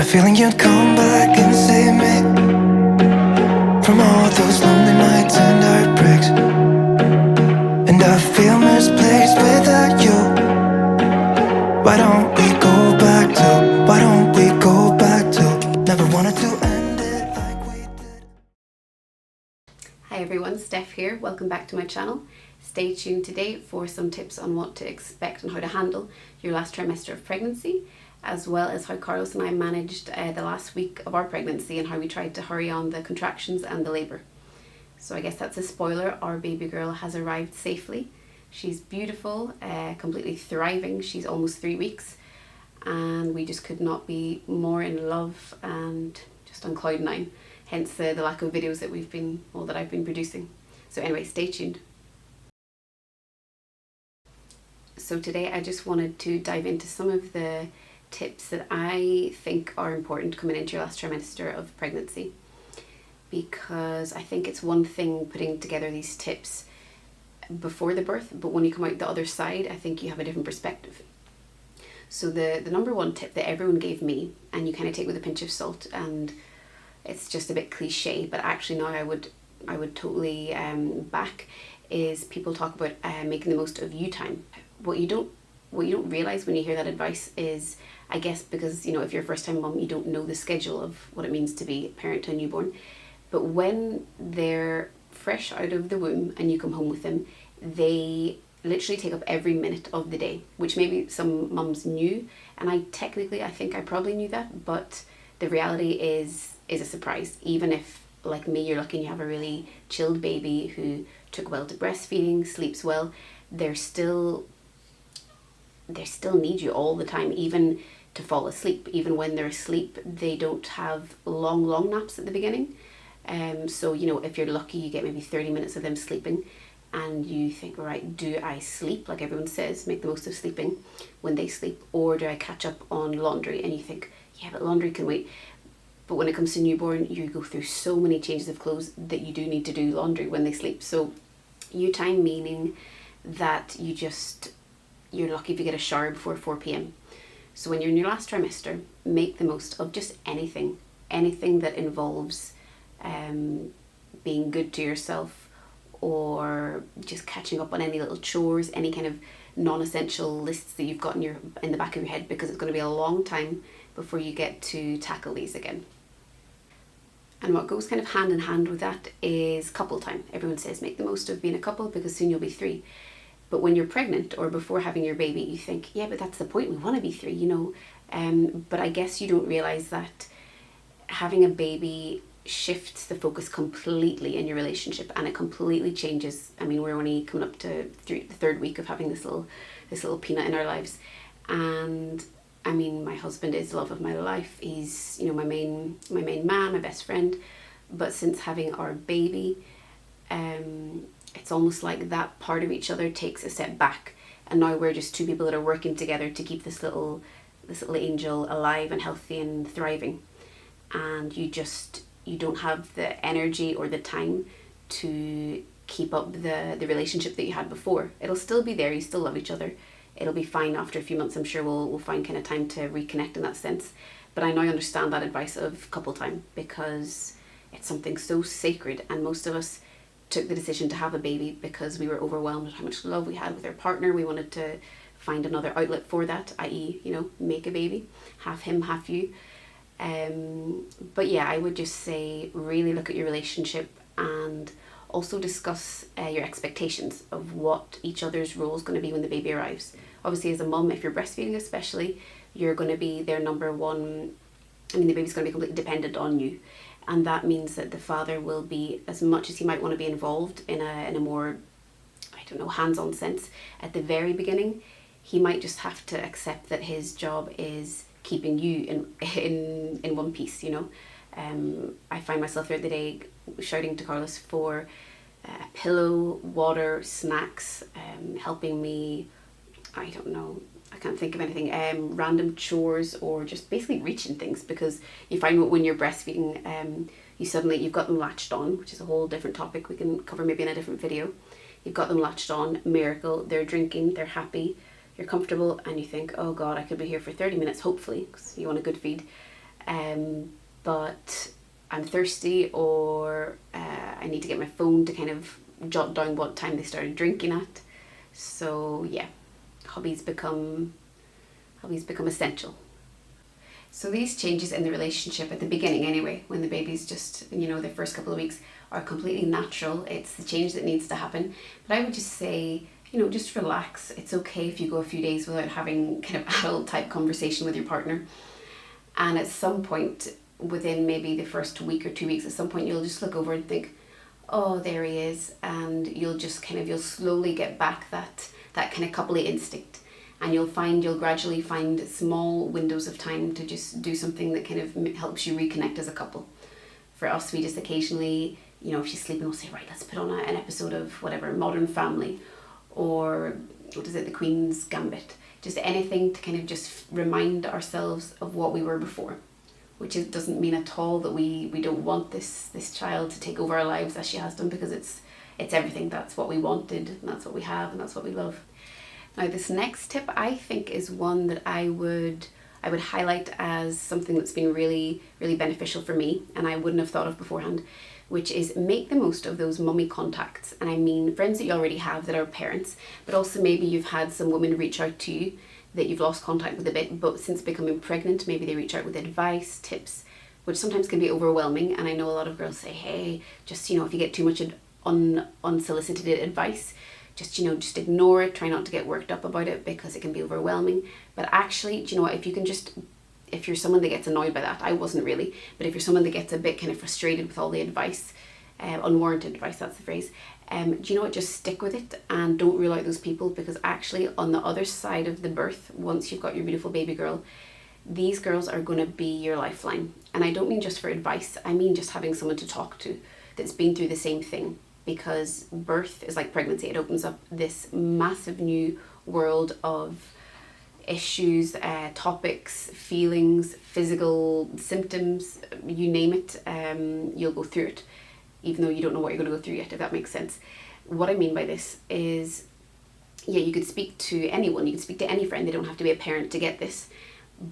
a feeling you'd come back and save me from all those lonely nights and heartbreaks. And I feel misplaced without you. Why don't we go back to, why don't we go back to, never wanted to end it like we did. Hi everyone, Steph here. Welcome back to my channel. Stay tuned today for some tips on what to expect and how to handle your last trimester of pregnancy, as well as how Carlos and I managed the last week of our pregnancy and how we tried to hurry on the contractions and the labour. So I guess that's a spoiler, our baby girl has arrived safely. She's beautiful, completely thriving. She's almost 3 weeks and we just could not be more in love and just on cloud nine. Hence the lack of videos that I've been producing. So anyway, stay tuned. So today I just wanted to dive into some of the tips that I think are important coming into your last trimester of pregnancy, because I think it's one thing putting together these tips before the birth, but when you come out the other side, I think you have a different perspective. So the number one tip that everyone gave me, and you kind of take with a pinch of salt, and it's just a bit cliche, but actually now I would totally back, is people talk about making the most of you time. What you don't realize when you hear that advice is, I guess because, you know, if you're a first time mum, you don't know the schedule of what it means to be a parent to a newborn. But when they're fresh out of the womb and you come home with them, they literally take up every minute of the day, which maybe some mums knew, and I think I probably knew that, but the reality is a surprise. Even if, like me, you're lucky and you have a really chilled baby who took well to breastfeeding, sleeps well, they still need you all the time, even to fall asleep. Even when they're asleep, they don't have long naps at the beginning. So, you know, if you're lucky, you get maybe 30 minutes of them sleeping, and you think, right, do I sleep? Like everyone says, make the most of sleeping when they sleep, or do I catch up on laundry? And you think, yeah, but laundry can wait. But when it comes to newborn, you go through so many changes of clothes that you do need to do laundry when they sleep. So you time, meaning that you're lucky if you get a shower before 4 p.m. So when you're in your last trimester, make the most of just anything that involves being good to yourself, or just catching up on any little chores, any kind of non-essential lists that you've got in the back of your head, because it's going to be a long time before you get to tackle these again. And what goes kind of hand in hand with that is couple time. Everyone says make the most of being a couple because soon you'll be 3. But when you're pregnant or before having your baby, you think, yeah, but that's the point, we want to be 3, you know. But I guess you don't realise that having a baby shifts the focus completely in your relationship, and it completely changes. I mean, we're only coming up to the 3rd week of having this little peanut in our lives. And I mean, my husband is the love of my life. He's, you know, my main man, my best friend. But since having our baby, it's almost like that part of each other takes a step back, and now we're just 2 people that are working together to keep this little angel alive and healthy and thriving. And you don't have the energy or the time to keep up the relationship that you had before. It'll still be there, you still love each other. It'll be fine after a few months. I'm sure we'll find kind of time to reconnect in that sense. But I now understand that advice of couple time, because it's something so sacred, and most of us took the decision to have a baby because we were overwhelmed with how much love we had with our partner. We wanted to find another outlet for that, i.e., you know, make a baby, half him, half you. But yeah, I would just say really look at your relationship, and also discuss your expectations of what each other's role is going to be when the baby arrives. Obviously, as a mum, if you're breastfeeding especially, you're going to be their number one. I mean, the baby's going to be completely dependent on you. And that means that the father will be, as much as he might want to be involved in a more, I don't know, hands-on sense at the very beginning, he might just have to accept that his job is keeping you in one piece, you know. I find myself throughout the day shouting to Carlos for a pillow, water, snacks, helping me, I don't know, I can't think of anything, random chores, or just basically reaching things, because you find when you're breastfeeding, you've got them latched on, which is a whole different topic we can cover maybe in a different video. You've got them latched on, miracle, they're drinking, they're happy, you're comfortable, and you think, oh God, I could be here for 30 minutes, hopefully, because you want a good feed. but I'm thirsty, or I need to get my phone to kind of jot down what time they started drinking at. So yeah, hobbies become essential. So these changes in the relationship at the beginning anyway, when the baby's just, the first couple of weeks, are completely natural. It's the change that needs to happen. But I would just say, just relax. It's okay if you go a few days without having kind of adult type conversation with your partner. And at some point within maybe the first week or 2 weeks, at some point you'll just look over and think, oh, there he is. And you'll slowly get back that kind of coupley instinct. And you'll gradually find small windows of time to just do something that kind of helps you reconnect as a couple. For us, we just occasionally, if she's sleeping, we'll say, right, let's put on an episode of whatever, Modern Family, or what is it, The Queen's Gambit. Just anything to kind of just remind ourselves of what we were before. Which doesn't mean at all that we don't want this child to take over our lives as she has done, because it's everything. That's what we wanted, and that's what we have, and that's what we love. Now, this next tip I think is one that I would highlight as something that's been really, really beneficial for me, and I wouldn't have thought of beforehand, which is make the most of those mummy contacts. And I mean friends that you already have that are parents, but also maybe you've had some women reach out to you that you've lost contact with a bit, but since becoming pregnant, maybe they reach out with advice, tips, which sometimes can be overwhelming. And I know a lot of girls say, hey, just, if you get too much unsolicited advice, just ignore it, try not to get worked up about it because it can be overwhelming. But actually, do you know what, if you're someone that gets annoyed by that, I wasn't really, but if you're someone that gets a bit kind of frustrated with all the advice, unwarranted advice, that's the phrase, do you know what, just stick with it and don't rule out those people, because actually on the other side of the birth, once you've got your beautiful baby girl, these girls are going to be your lifeline. And I don't mean just for advice, I mean just having someone to talk to that's been through the same thing. Because birth is like pregnancy. It opens up this massive new world of issues, topics, feelings, physical symptoms, you name it. You'll go through it, even though you don't know what you're going to go through yet, if that makes sense. What I mean by this is, you could speak to anyone, you could speak to any friend, they don't have to be a parent to get this.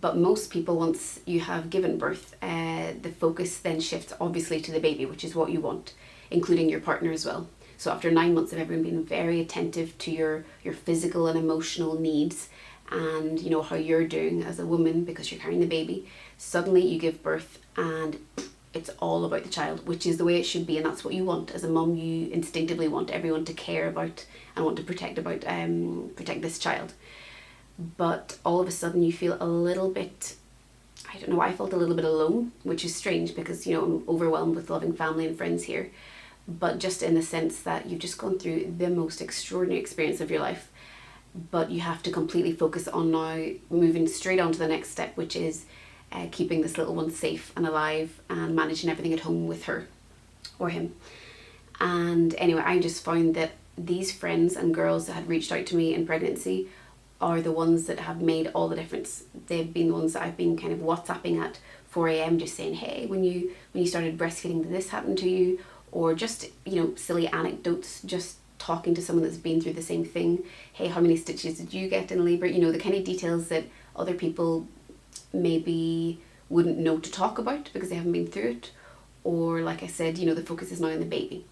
But most people, once you have given birth, the focus then shifts obviously to the baby, which is what you want, including your partner as well. So after 9 months of everyone being very attentive to your physical and emotional needs, and how you're doing as a woman because you're carrying the baby, suddenly you give birth and it's all about the child, which is the way it should be, and that's what you want as a mum. You instinctively want everyone to care about and want to protect this child. But all of a sudden you feel a little bit, I felt a little bit alone, which is strange because I'm overwhelmed with loving family and friends here. But just in the sense that you've just gone through the most extraordinary experience of your life, but you have to completely focus on now moving straight on to the next step, which is keeping this little one safe and alive and managing everything at home with her or him. And anyway, I just found that these friends and girls that had reached out to me in pregnancy are the ones that have made all the difference. They've been the ones that I've been kind of WhatsApping at 4 a.m. just saying, hey, when you started breastfeeding, did this happen to you? Or just, silly anecdotes, just talking to someone that's been through the same thing. Hey, how many stitches did you get in labour? The kind of details that other people maybe wouldn't know to talk about because they haven't been through it. Or like I said, the focus is now on the baby.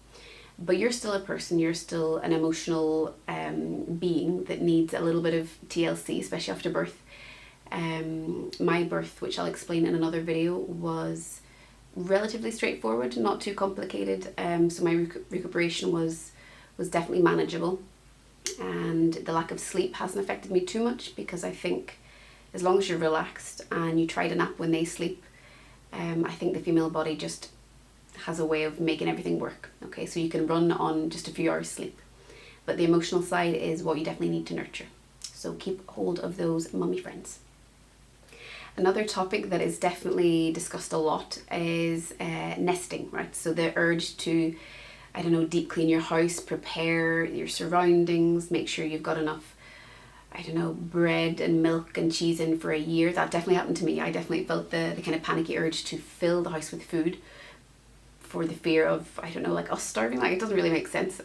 But you're still a person, you're still an emotional being that needs a little bit of TLC, especially after birth. My birth, which I'll explain in another video, was relatively straightforward, not too complicated. So my recuperation was definitely manageable, and the lack of sleep hasn't affected me too much, because I think as long as you're relaxed and you try to nap when they sleep, I think the female body just has a way of making everything work. Okay, so you can run on just a few hours sleep, but the emotional side is what you definitely need to nurture. So keep hold of those mummy friends. Another topic that is definitely discussed a lot is nesting, right? So the urge to, deep clean your house, prepare your surroundings, make sure you've got enough, bread and milk and cheese in for a year. That definitely happened to me. I definitely felt the kind of panicky urge to fill the house with food for the fear of, like us starving. Like, it doesn't really make sense.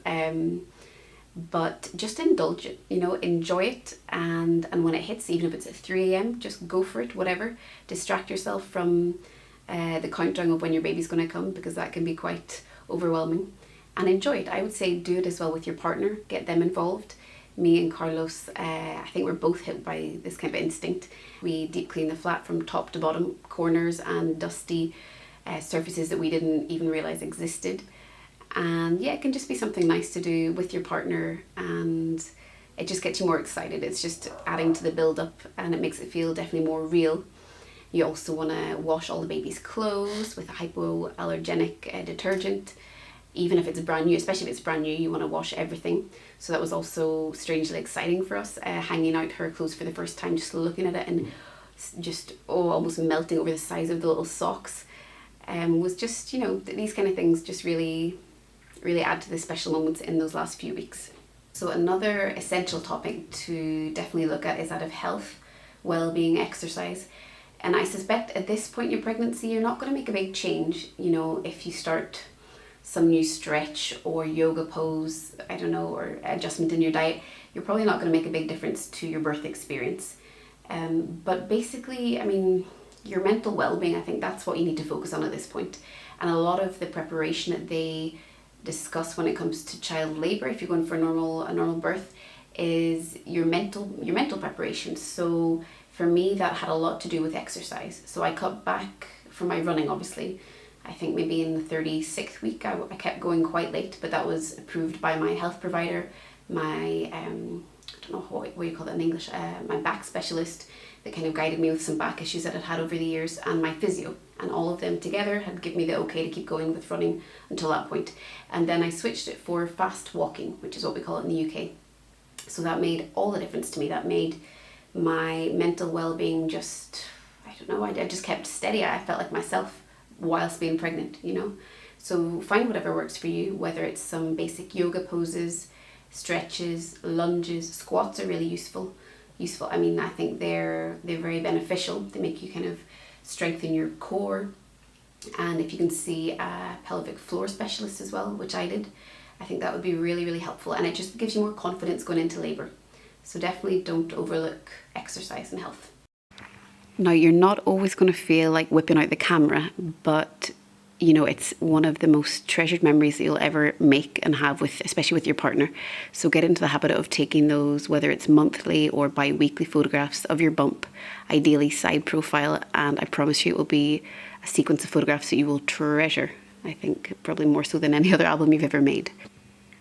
but just indulge it, you know, enjoy it, and when it hits, even if it's at 3 a.m, just go for it, whatever. Distract yourself from the countdown of when your baby's going to come, because that can be quite overwhelming, and enjoy it. I would say do it as well with your partner, get them involved. Me and Carlos, I think we're both hit by this kind of instinct. We deep clean the flat from top to bottom, corners and dusty surfaces that we didn't even realize existed. And yeah, it can just be something nice to do with your partner, and it just gets you more excited. It's just adding to the build up, and it makes it feel definitely more real. You also want to wash all the baby's clothes with a hypoallergenic detergent, even if it's brand new. Especially if it's brand new, you want to wash everything. So that was also strangely exciting for us, hanging out her clothes for the first time, just looking at it and just almost melting over the size of the little socks. Was just, you know, these kind of things just really add to the special moments in those last few weeks. So another essential topic to definitely look at is that of health, well-being, exercise. And I suspect at this point in your pregnancy, you're not going to make a big change. You know, if you start some new stretch or yoga pose, I don't know, or adjustment in your diet, you're probably not going to make a big difference to your birth experience. But basically, I mean, your mental well-being, I think that's what you need to focus on at this point. And a lot of the preparation that they discuss when it comes to child labor, if you're going for a normal birth, is your mental preparation. So for me, that had a lot to do with exercise. So I cut back from my running, obviously. I think maybe in the 36th week, I kept going quite late, but that was approved by my health provider, my, I don't know what you call that in English, my back specialist that kind of guided me with some back issues that I'd had over the years, and my physio. And all of them together had given me the okay to keep going with running until that point. And then I switched it for fast walking, which is what we call it in the UK. So that made all the difference to me. That made my mental well-being just, I don't know, I just kept steady. I felt like myself whilst being pregnant, you know. So find whatever works for you, whether it's some basic yoga poses, stretches, lunges. Squats are really useful. I mean, I think they're very beneficial. They make you kind of strengthen your core. And if you can see a pelvic floor specialist as well, which I did, I think that would be really helpful, and it just gives you more confidence going into labor. So definitely don't overlook exercise and health. Now, you're not always going to feel like whipping out the camera, but you know, it's one of the most treasured memories that you'll ever make and have with, especially with your partner. So get into the habit of taking those, whether it's monthly or bi-weekly photographs of your bump, ideally side profile, and I promise you it will be a sequence of photographs that you will treasure. I think probably more so than any other album you've ever made.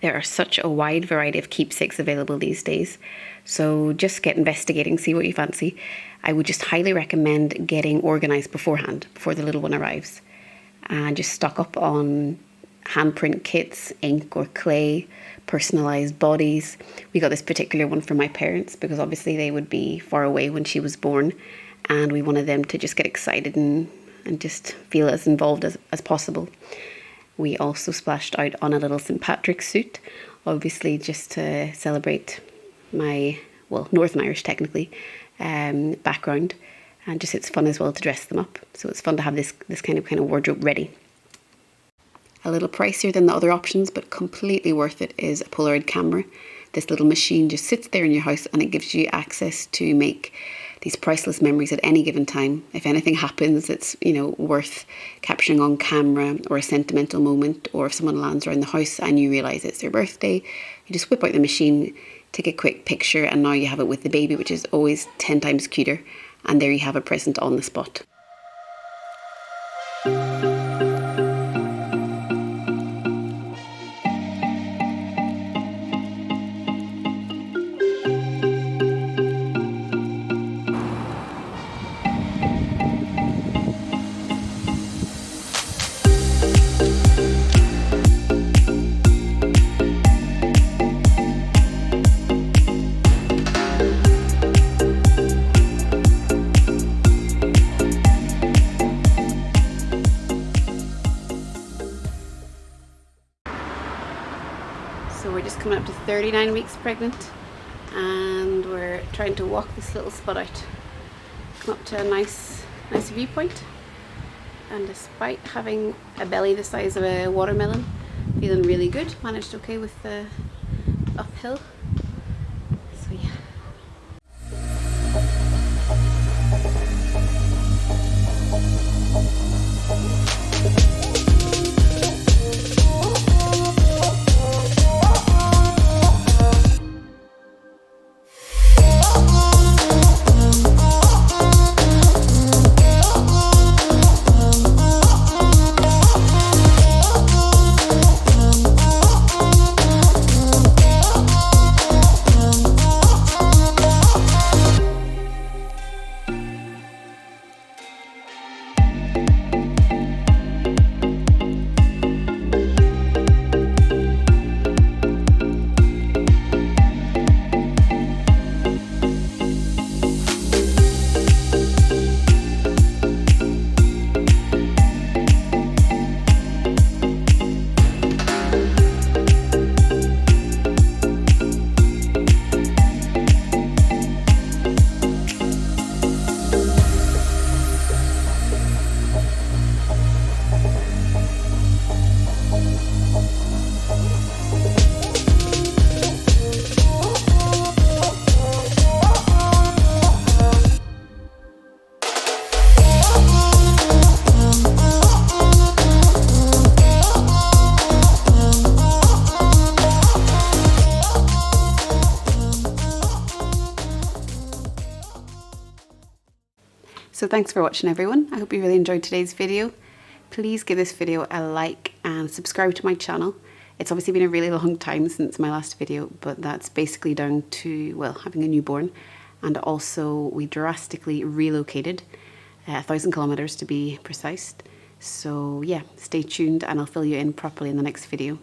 There are such a wide variety of keepsakes available these days, so just get investigating, see what you fancy. I would just highly recommend getting organised beforehand, before the little one arrives. And just stock up on handprint kits, ink or clay, personalised bodies. We got this particular one for my parents because obviously they would be far away when she was born, and we wanted them to just get excited and just feel as involved as possible. We also splashed out on a little St. Patrick's suit, obviously just to celebrate my, well, Northern Irish technically, background. And just it's fun as well to dress them up. So it's fun to have this kind of wardrobe ready. A little pricier than the other options, but completely worth it, is a Polaroid camera. This little machine just sits there in your house, and it gives you access to make these priceless memories at any given time. If anything happens, it's, you know, worth capturing on camera, or a sentimental moment, or if someone lands around the house and you realise it's their birthday, you just whip out the machine, take a quick picture, and now you have it with the baby, which is always 10 times cuter. And there you have a present on the spot. So we're just coming up to 39 weeks pregnant, and we're trying to walk this little spot out. Come up to a nice viewpoint, and despite having a belly the size of a watermelon, feeling really good. Managed okay with the uphill. So yeah. So thanks for watching everyone. I hope you really enjoyed today's video. Please give this video a like and subscribe to my channel. It's obviously been a really long time since my last video, but that's basically down to, well, having a newborn, and also we drastically relocated, 1,000 kilometers to be precise. So yeah, stay tuned and I'll fill you in properly in the next video.